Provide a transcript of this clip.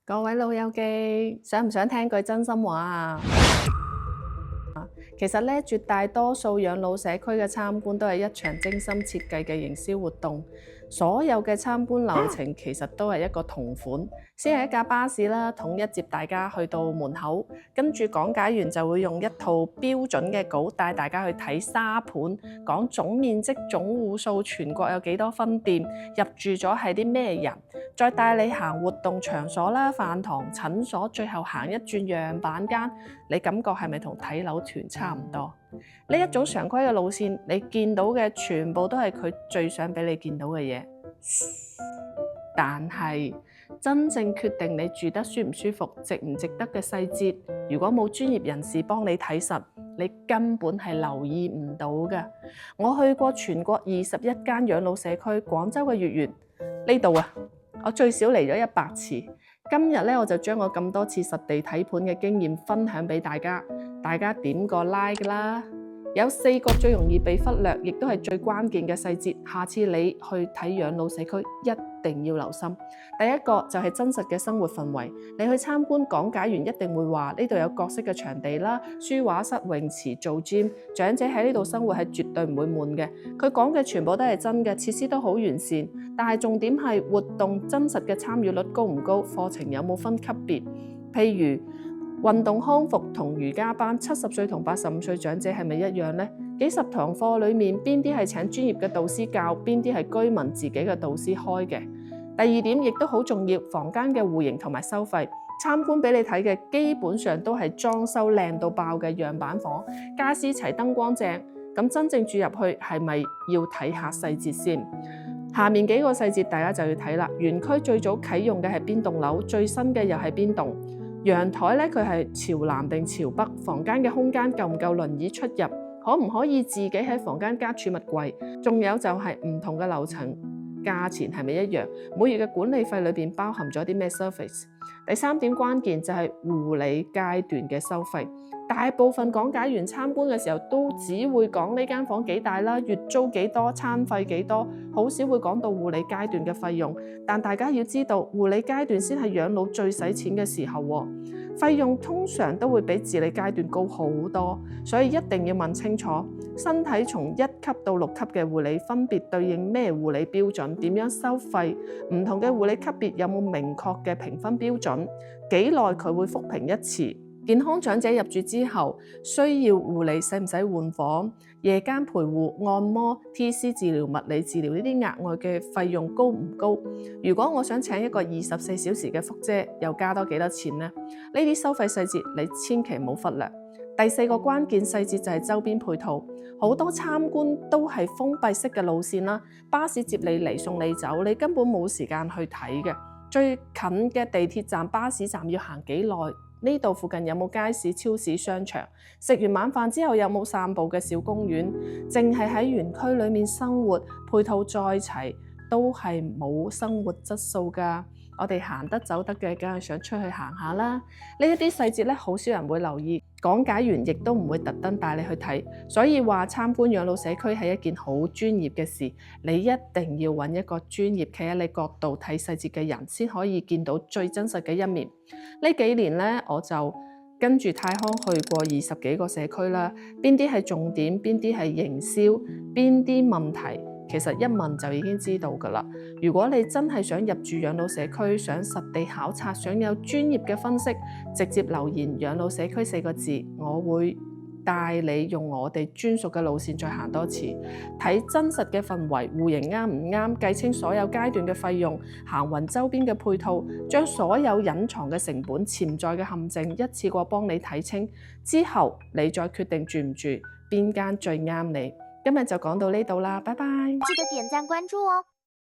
各位老友記，想唔想聽句真心話啊？其實咧，絕大多數養老社區嘅參觀都係一場精心設計嘅營銷活動。所有嘅參觀流程其實都係一個同款，先係一架巴士啦，統一接大家去到門口，跟住講解員就會用一套標準嘅稿帶大家去睇沙盤，講總面積、總戶數，全國有幾多分店，入住咗係啲咩人，再帶你行活動場所啦、飯堂、診所，最後行一轉樣板間，你感覺係咪同睇樓團差唔多？呢一種常規嘅路線，你見到嘅全部都係佢最想俾你見到嘅嘢。但係真正決定你住得舒唔舒服、值唔值得嘅細節，如果冇專業人士幫你睇實，你根本係留意唔到嘅。我去過全國21間養老社區，廣州嘅月園呢度啊，我最少嚟咗100次。今日咧，我就將我咁多次實地睇盤嘅經驗分享俾大家，大家點個 like 啦！有4個最容易被忽略，亦都係最關鍵嘅細節，下次你去睇養老社區一定要留心。第一個就係真實嘅生活氛圍，你去參觀，講解員一定會話呢度有各式嘅場地啦，書畫室、泳池、做 gym， 長者喺呢度生活係絕對唔會悶嘅。佢講嘅全部都係真嘅，設施都好完善，但係重點係活動真實嘅參與率高唔高，課程有冇分級別，譬如運動康復同瑜伽班，70歲同85歲長者係咪一樣呢？幾十堂課裏面，邊啲係請專業嘅導師教，邊啲係居民自己嘅導師開嘅？第二點亦都好重要，房間嘅戶型同埋收費。參觀俾你睇嘅基本上都係裝修靚到爆嘅樣板房，家私齊，燈光正。咁真正住入去係咪要睇下細節先？下面幾個細節大家就要睇啦。園區最早啟用嘅係邊棟樓？最新嘅又係邊棟？陽台咧，佢係朝南定朝北？房間嘅空間夠唔夠輪椅出入？可唔可以自己喺房間加儲物櫃？仲有就係唔同嘅樓層，價錢係咪一樣？每月嘅管理費裏邊包含咗啲咩 service？ 第三點關鍵就係護理階段嘅收費。大部分講解員參觀嘅時候都只會講呢間房幾大啦，月租幾多，餐費幾多，好少會講到護理階段嘅費用。但大家要知道，護理階段先係養老最使錢嘅時候喎，費用通常都會比治理階段高好多，所以一定要問清楚，身體從1級到6級嘅護理分別對應咩護理標準，點樣收費，唔同嘅護理級別有冇明確嘅評分標準，幾耐佢會復評一次。健康長者入住之後需要護理，使唔使換房？夜間陪護、按摩、TC 治療、物理治療呢啲額外嘅費用高唔高？如果我想請一個24小時嘅福姐，又加多幾多錢呢？呢啲收費細節你千祈唔好忽略。第4個關鍵細節就係周邊配套，好多參觀都係封閉式嘅路線啦，巴士接你嚟送你走，你根本冇時間去睇嘅。最近嘅地鐵站、巴士站要行幾耐？呢度附近有冇街市、超市、商場？食完晚飯之後有冇散步嘅小公園？淨係喺園區裏面生活，配套再齊都係冇生活質素㗎。我哋行得走得嘅，梗係想出去行下啦。呢一啲細節咧，好少人會留意，講解員亦都唔會特登帶你去睇。所以話參觀養老社區係一件好專業嘅事，你一定要揾一個專業企喺你角度睇細節嘅人，先可以見到最真實嘅一面。呢幾年咧，我就跟住泰康去過20幾個社區啦，邊啲係重點，邊啲係營銷，邊啲問題，其實一問就已經知道㗎啦。如果你真係想入住養老社區，想實地考察，想有專業嘅分析，直接留言養老社區4個字，我會帶你用我哋專屬嘅路線再行多次，睇真實嘅氛圍，戶型啱唔啱，計清所有階段嘅費用，行勻周邊嘅配套，將所有隱藏嘅成本、潛在嘅陷阱一次過幫你睇清，之後你再決定住唔住，邊間最啱你。今日就講到呢度啦，拜拜！記得點讚關注哦。